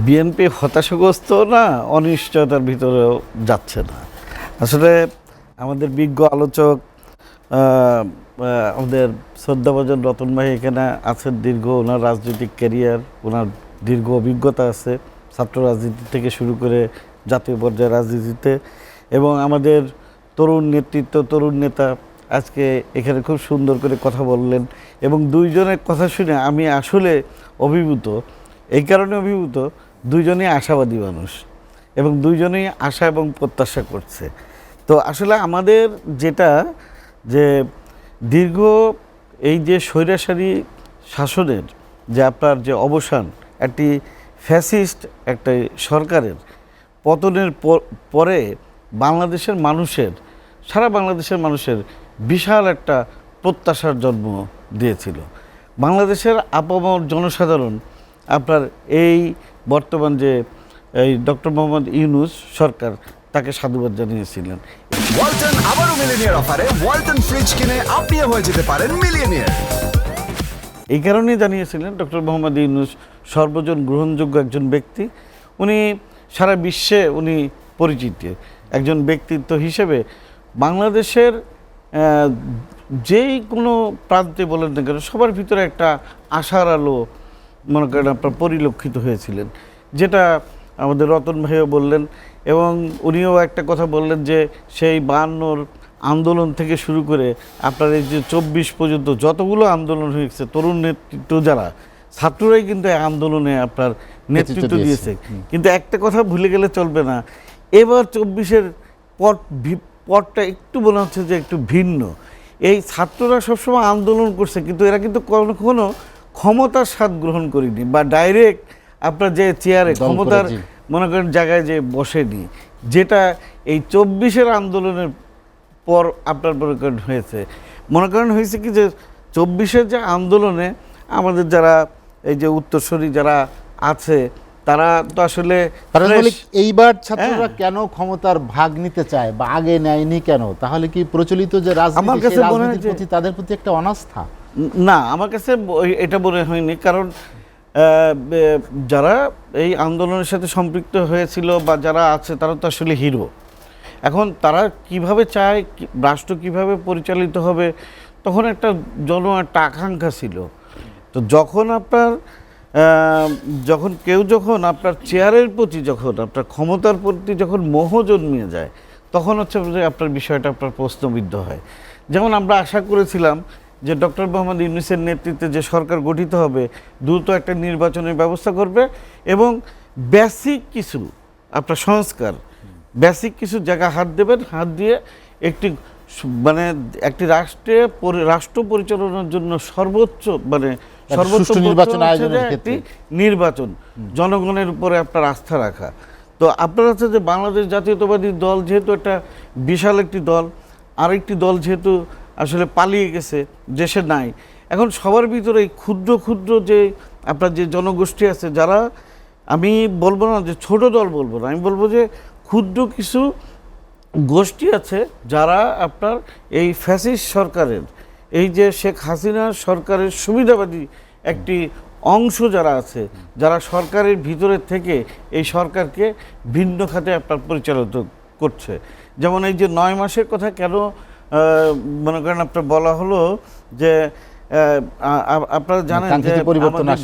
BNP হতাশাগ্রস্ত না, অনিশ্চয়তার ভিতরেও যাচ্ছে না। আসলে আমাদের বিজ্ঞ আলোচক আমাদের শ্রদ্ধাভাজন রতন ভাই এখানে আছেন, দীর্ঘ ওনার রাজনৈতিক ক্যারিয়ার, ওনার দীর্ঘ অভিজ্ঞতা আছে ছাত্র রাজনীতি থেকে শুরু করে জাতীয় পর্যায়ে রাজনীতিতে, এবং আমাদের তরুণ নেতৃত্ব, তরুণ নেতা আজকে এখানে খুব সুন্দর করে কথা বললেন, এবং দুইজনের কথা শুনে আমি আসলে অভিভূত। এই কারণে অভিভূত, দুইজনেই আশাবাদী মানুষ এবং দুইজনেই আশা এবং প্রত্যাশা করছে। তো আসলে আমাদের যেটা যে দীর্ঘ এই যে স্বৈরাচারী শাসনের যে আপনার যে অবসান, একটি ফ্যাসিস্ট একটা সরকারের পতনের পরে বাংলাদেশের মানুষের, সারা বাংলাদেশের মানুষের বিশাল একটা প্রত্যাশার জন্ম দিয়েছিল। বাংলাদেশের আপামর জনসাধারণ আপনার এই বর্তমান যে এই ডক্টর মোহাম্মদ ইউনূস সরকার, তাকে সাধুবাদ জানিয়েছিলেন। ওয়ালটন আবারও মিলিয়নিয়ার অফারে ওয়ালটন ফ্রিজ কিনে আপনিও হয়ে যেতে পারেন মিলিয়নিয়ার। এই কারণেই জানিয়েছিলেন ডক্টর মোহাম্মদ ইউনূস সর্বজন গ্রহণযোগ্য একজন ব্যক্তি। উনি সারা বিশ্বে উনি পরিচিত একজন ব্যক্তিত্ব হিসেবে বাংলাদেশের যেই কোনো প্রান্তে বলেন না কেন, সবার ভিতরে একটা আশার আলো মনে করেন আপনার পরিলক্ষিত হয়েছিলেন, যেটা আমাদের রতন ভাইও বললেন। এবং উনিও একটা কথা বললেন যে সেই 52 আন্দোলন থেকে শুরু করে আপনার এই যে 24 পর্যন্ত যতগুলো আন্দোলন হয়েছে, তরুণ নেতৃত্ব যারা ছাত্ররাই কিন্তু এই আন্দোলনে আপনার নেতৃত্ব দিয়েছে। কিন্তু একটা কথা ভুলে গেলে চলবে না, এবার 24-এর পরটা একটু মনে হচ্ছে যে একটু ভিন্ন। এই ছাত্ররা সবসময় আন্দোলন করছে, কিন্তু এরা কিন্তু কখনো ক্ষমতার স্বাদ গ্রহণ করেনি, বা ডাইরেক্ট আপনার যে চেয়ারে ক্ষমতার মনে করেন জায়গায় যে বসেনি, যেটা এই 24-এর আন্দোলনের পর আপনার মনে করেন হয়েছে কি যে 24-এর যে আন্দোলনে আমাদের যারা এই যে উত্তরসূরি যারা আছে, তারা তো আসলে এইবার ছাত্ররা কেন ক্ষমতার ভাগ নিতে চায় বা আগে নেয়নি কেন? তাহলে কি প্রচলিত যে রাজনীতির প্রতি তাদের প্রতি একটা অনাস্থা? না, আমার কাছে এটা মনে হয়নি। কারণ যারা এই আন্দোলনের সাথে সম্পৃক্ত হয়েছিল বা যারা আছে, তারা তো আসলে হিরো। এখন তারা কিভাবে চায় রাষ্ট্র কিভাবে পরিচালিত হবে, তখন একটা একটা আকাঙ্ক্ষা ছিল। তো যখন যখন আপনার চেয়ারের প্রতি, যখন আপনার ক্ষমতার প্রতি যখন মোহ জন্মিয়ে যায়, তখন হচ্ছে যে আপনার বিষয়টা আপনার প্রশ্নবিদ্ধ হয়। যেমন আমরা আশা করেছিলাম যে ডক্টর মোহাম্মদ ইউনূসের নেতৃত্বে যে সরকার গঠিত হবে, দ্রুত একটা নির্বাচনের ব্যবস্থা করবে এবং বেসিক কিছু আপনার সংস্কার, বেসিক কিছু জায়গা হাত দেবেন, হাত দিয়ে একটি রাষ্ট্র পরিচালনার জন্য সর্বোচ্চ নির্বাচন, জনগণের উপরে আপনার আস্থা রাখা। তো আপনার হচ্ছে যে বাংলাদেশ জাতীয়তাবাদী দল যেহেতু একটা বিশাল একটি দল, আরেকটি দল যেহেতু আসলে পালিয়ে গেছে, দেশে নাই, এখন সবার ভিতরে ক্ষুদ্র ক্ষুদ্র যে আপনার যে জনগোষ্ঠী আছে, যারা আমি বলবো না যে ছোট দল বলবো না, আমি বলবো যে ক্ষুদ্র কিছু গোষ্ঠী আছে, যারা আপনার এই ফ্যাসিস্ট সরকারের, এই যে শেখ হাসিনা সরকারের সুবিধাবাদী একটি অংশ যারা আছে, যারা সরকারের ভিতরে থেকে এই সরকারকে ভিন্ন খাতে আপনার পরিচালিত করছে। যেমন এই যে 9 মাসের কথা কেন মনে করেন আপনার বলা হলো, যে আপনারা জানেন যে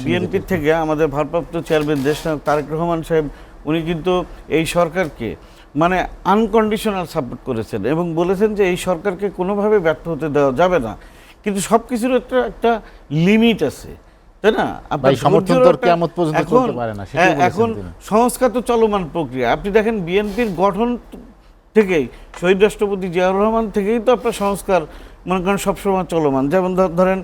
বিএনপি থেকে আমাদের ভারপ্রাপ্ত চেয়ারম্যান দেশনায়ক তারেক রহমান সাহেব, উনি কিন্তু এই সরকারকে মানে আনকন্ডিশনাল সাপোর্ট করেছেন এবং বলেছেন যে এই সরকারকে কোনোভাবে ব্যর্থ হতে দেওয়া যাবে না। কিন্তু সব কিছুর একটা লিমিট আছে, তাই না? এখন সংস্কার তো চলমান প্রক্রিয়া। আপনি দেখেন বিএনপির গঠন থেকেই, শহীদ রাষ্ট্রপতি জিয়াউর রহমান থেকেই তো আপনার সংস্কার মনে করেন সবসময় চলমান। যেমন ধরেন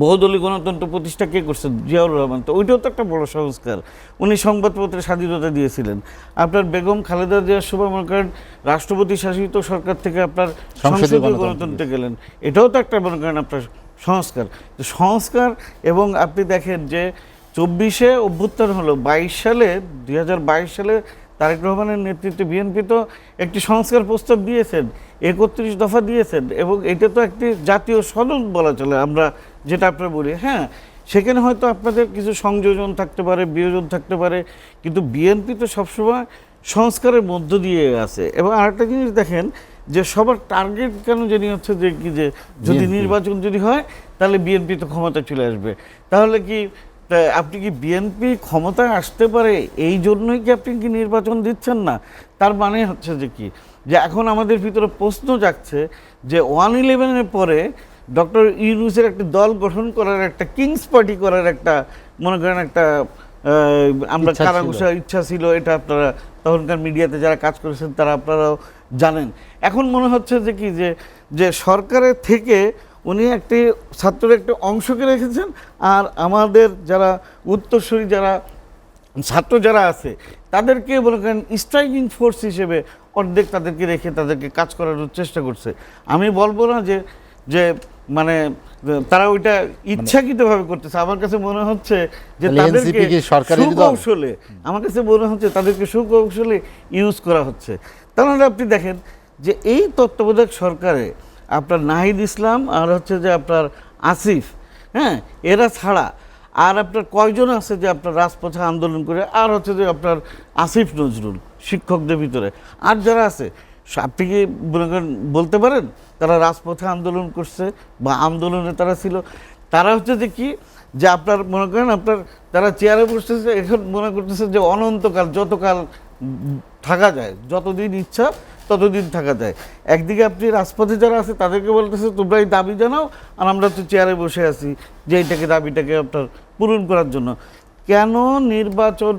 বহুদলীয় গণতন্ত্র প্রতিষ্ঠা কে করছেন? জিয়াউর রহমান। তো ওইটাও তো একটা বড় সংস্কার। উনি সংবাদপত্রের স্বাধীনতা দিয়েছিলেন। আপনার বেগম খালেদা জিয়ার সময় মনে করেন রাষ্ট্রপতি শাসিত সরকার থেকে আপনার সংসদীয় গণতন্ত্রে গেলেন, এটাও তো একটা মনে করেন আপনার সংস্কার। এবং আপনি দেখেন যে 24-এ অভ্যুত্থান হলো, 2022 সালে তারেক রহমানের নেতৃত্বে বিএনপি তো একটি সংস্কার প্রস্তাব দিয়েছেন, 31 দফা দিয়েছেন, এবং এটা তো একটি জাতীয় সনদ বলা চলে আমরা যেটা আপনারা বলি। হ্যাঁ, সেখানে হয়তো আপনাদের কিছু সংযোজন থাকতে পারে, বিয়োজন থাকতে পারে, কিন্তু বিএনপি তো সবসময় সংস্কারের মধ্য দিয়ে আছে। এবং আরেকটা জিনিস দেখেন যে সবার টার্গেট কেন জানি হচ্ছে যে কি, যে যদি নির্বাচন যদি হয় তাহলে বিএনপি তো ক্ষমতায় চলে আসবে। তাহলে কি আপনি কি বিএনপি ক্ষমতায় আসতে পারে এই জন্যই কি আপনি কি নির্বাচন দিচ্ছেন না? তার মানে হচ্ছে যে কি, যে এখন আমাদের ভিতরে প্রশ্ন জাগছে যে 1/11-এর পরে ডক্টর ইউনূসের একটা দল গঠন করার, একটা কিংস পার্টি করার একটা মনে করেন একটা আমরা কারাঘুষা ইচ্ছা ছিল। এটা আপনারা তখনকার মিডিয়াতে যারা কাজ করেছেন তারা আপনারাও জানেন। এখন মনে হচ্ছে যে কি, যে সরকারের থেকে উনি একটি ছাত্রের একটা অংশকে রেখেছেন, আর আমাদের যারা উত্তরসূরি যারা ছাত্র যারা আছে তাদেরকে মনে করেন স্ট্রাইকিং ফোর্স হিসেবে অর্ধেক তাদেরকে রেখে তাদেরকে কাজ করানোর চেষ্টা করছে। আমি বলবো না যে মানে তারা ওইটা ইচ্ছাকৃতভাবে করতেছে। আমার কাছে মনে হচ্ছে যে তাদেরকে সুকৌশলে, আমার কাছে মনে হচ্ছে তাদেরকে সুকৌশলে ইউজ করা হচ্ছে। তাহলে আপনি দেখেন যে এই তত্ত্বাবধায়ক সরকারে আপনার নাহিদ ইসলাম আর হচ্ছে যে আপনার আসিফ, হ্যাঁ, এরা ছাড়া আর আপনার কয়জন আছে যে আপনার রাজপথে আন্দোলন করে, আর হচ্ছে যে আপনার আসিফ নজরুল শিক্ষকদের ভিতরে, আর যারা আছে আপনি কি বলতে পারেন তারা রাজপথে আন্দোলন করছে বা আন্দোলনে তারা ছিল? তারা হচ্ছে যে কি, যে আপনার মনে করেন আপনার তারা চেয়ারে বসতেছে, এখন মনে করতেছে যে অনন্তকাল, যতকাল থাকা যায়, যতদিন ইচ্ছা ততদিন থাকা যায়। একদিকে আপনি রাজপথে যারা আছে তাদেরকে বলতেছে তোমরা এই দাবি জানাও, আর আমরা তো চেয়ারে বসে আছি যে এইটাকে দাবিটাকে আপনার পূরণ করার জন্য। কেন নির্বাচন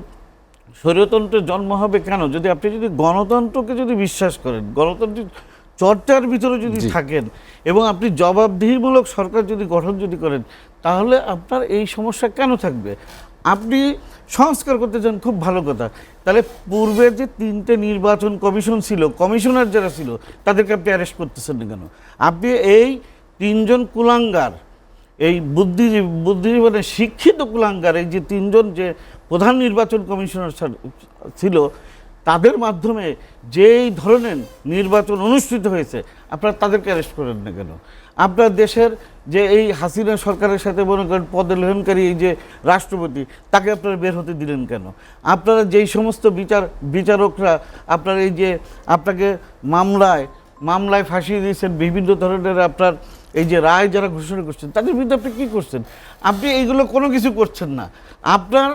স্বৈরতন্ত্রের জন্ম হবে কেন? যদি আপনি যদি গণতন্ত্রকে যদি বিশ্বাস করেন, গণতান্ত্রিক চর্চার ভিতরে যদি থাকেন এবং আপনি জবাবদিহিমূলক সরকার যদি গঠন যদি করেন, তাহলে আপনার এই সমস্যা কেন থাকবে? আপনি সংস্কার করতে চান, খুব ভালো কথা। তাহলে পূর্বের যে 3টে নির্বাচন কমিশন ছিল, কমিশনার যারা ছিল তাদেরকে আপনি অ্যারেস্ট করতেছেন না কেন? আপনি এই 3জন কুলাঙ্গার, এই বুদ্ধিজীবী মানে শিক্ষিত কুলাঙ্গার, এই যে 3জন যে প্রধান নির্বাচন কমিশনার ছিল, তাদের মাধ্যমে যেই ধরনের নির্বাচন অনুষ্ঠিত হয়েছে আপনারা তাদেরকে অ্যারেস্ট করেন না কেন? আপনার দেশের যে এই হাসিনা সরকারের সাথে মনে করেন পদলেহনকারী এই যে রাষ্ট্রপতি, তাকে আপনারা বের হতে দিলেন কেন? আপনারা যেই সমস্ত বিচারকরা আপনার এই যে আপনাকে মামলায় ফাঁসিয়ে দিয়েছেন, বিভিন্ন ধরনের আপনার এই যে রায় যারা ঘোষণা করছেন, তাদের বিরুদ্ধে আপনি কী করছেন? আপনি এইগুলো কোনো কিছু করছেন না। আপনার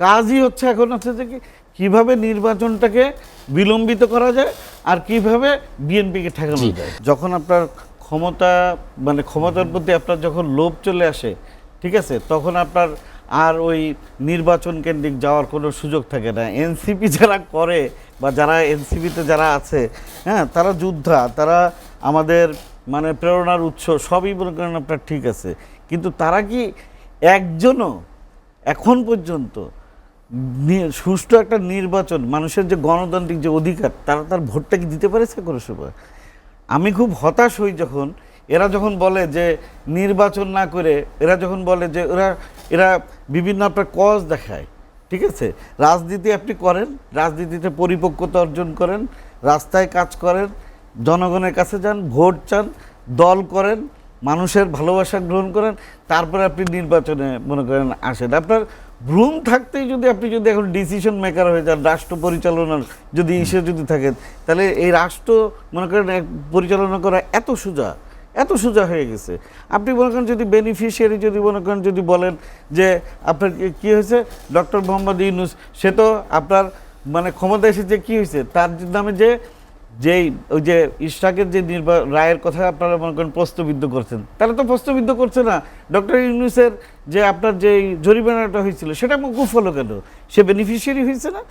কাজই হচ্ছে এখন হচ্ছে যে কীভাবে নির্বাচনটাকে বিলম্বিত করা যায় আর কিভাবে বিএনপিকে ঠেকানো যায়। যখন আপনার ক্ষমতার প্রতি আপনার যখন লোভ চলে আসে, ঠিক আছে, তখন আপনার আর ওই নির্বাচন কেন্দ্রিক যাওয়ার কোনো সুযোগ থাকে না। এনসিপি যারা করে বা যারা এনসিপিতে যারা আছে, হ্যাঁ, তারা যোদ্ধা, তারা আমাদের মানে প্রেরণার উৎস, সবই মনে করেন আপনার ঠিক আছে, কিন্তু তারা কি একজনও এখন পর্যন্ত সুষ্ঠু একটা নির্বাচন, মানুষের যে গণতান্ত্রিক যে অধিকার, তারা তার ভোটটা কি দিতে পারেছে কোনো সময়? আমি খুব হতাশ হই যখন যখন বলে যে নির্বাচন না করে, যখন বলে যে এরা বিভিন্ন আপনার কজ দেখায়, ঠিক আছে, রাজনীতি আপনি করেন, রাজনীতিতে পরিপক্কতা অর্জন করেন, রাস্তায় কাজ করেন, জনগণের কাছে যান, ভোট চান, দল করেন, মানুষের ভালোবাসা গ্রহণ করেন, তারপরে আপনি নির্বাচনে মনে করেন আসেন। আপনার ভ্রূণ থাকতেই আপনি যদি এখন ডিসিশন মেকার হয়ে যান, রাষ্ট্র পরিচালনার যদি যদি থাকেন, তাহলে এই রাষ্ট্র মনে করেন পরিচালনা করা এত সোজা হয়ে গেছে। আপনি মনে করেন যদি বেনিফিশিয়ারি যদি মনে করেন যদি বলেন যে আপনার কী হয়েছে, ডক্টর মোহাম্মদ ইউনূস, সে তো আপনার মানে ক্ষমতা এসেছে, কী হয়েছে তার নামে ওই যে ইশরাকের যে রায়ের কথা আপনারা মনে করেন প্রশ্নবিদ্ধ করছেন, তারা তো প্রশ্নবিদ্ধ করছে না। ডক্টর ইউনূসের যে আপনার যে জরিমানাটা হয়েছিল সেটা মওকুফ হলো কেন? সে বেনিফিশিয়ারি হয়েছে না?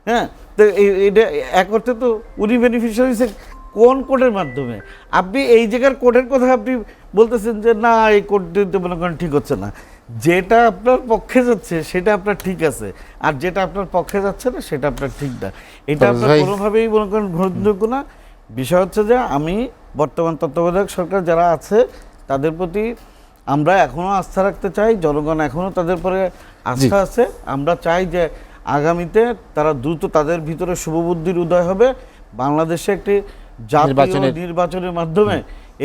হ্যাঁ, তো এটা এক অর্থে তো উনি বেনিফিশিয়ারি হয়েছে কোন কোডের মাধ্যমে? আপনি এই জায়গার কোডের কথা আপনি বলতেছেন যে না, এই কোড দিতে মনে করেন ঠিক হচ্ছে না। যেটা আপনার পক্ষে যাচ্ছে সেটা আপনার ঠিক আছে, আর যেটা আপনার পক্ষে যাচ্ছে না সেটা আপনার ঠিক না। এটা আপনার কোনোভাবেই মনে করেন গ্রহণযোগ্য না। বিষয় হচ্ছে যে আমি বর্তমান তত্ত্বাবধায়ক সরকার যারা আছে তাদের প্রতি আমরা এখনও আস্থা রাখতে চাই, জনগণ এখনও তাদের পরে আস্থা আছে। আমরা চাই যে আগামীতে তারা দ্রুত তাদের ভিতরে শুভবুদ্ধির উদয় হবে, বাংলাদেশে একটি জাতীয় নির্বাচনের মাধ্যমে,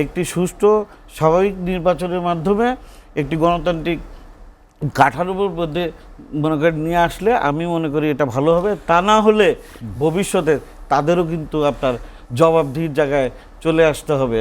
একটি সুষ্ঠু স্বাভাবিক নির্বাচনের মাধ্যমে একটি গণতান্ত্রিক কাঠার উপর মধ্যে মনে করেন নিয়ে আসলে আমি মনে করি এটা ভালো হবে। তা না হলে ভবিষ্যতে তাদেরও কিন্তু আপনার জবাবদিহির জায়গায় চলে আসতে হবে।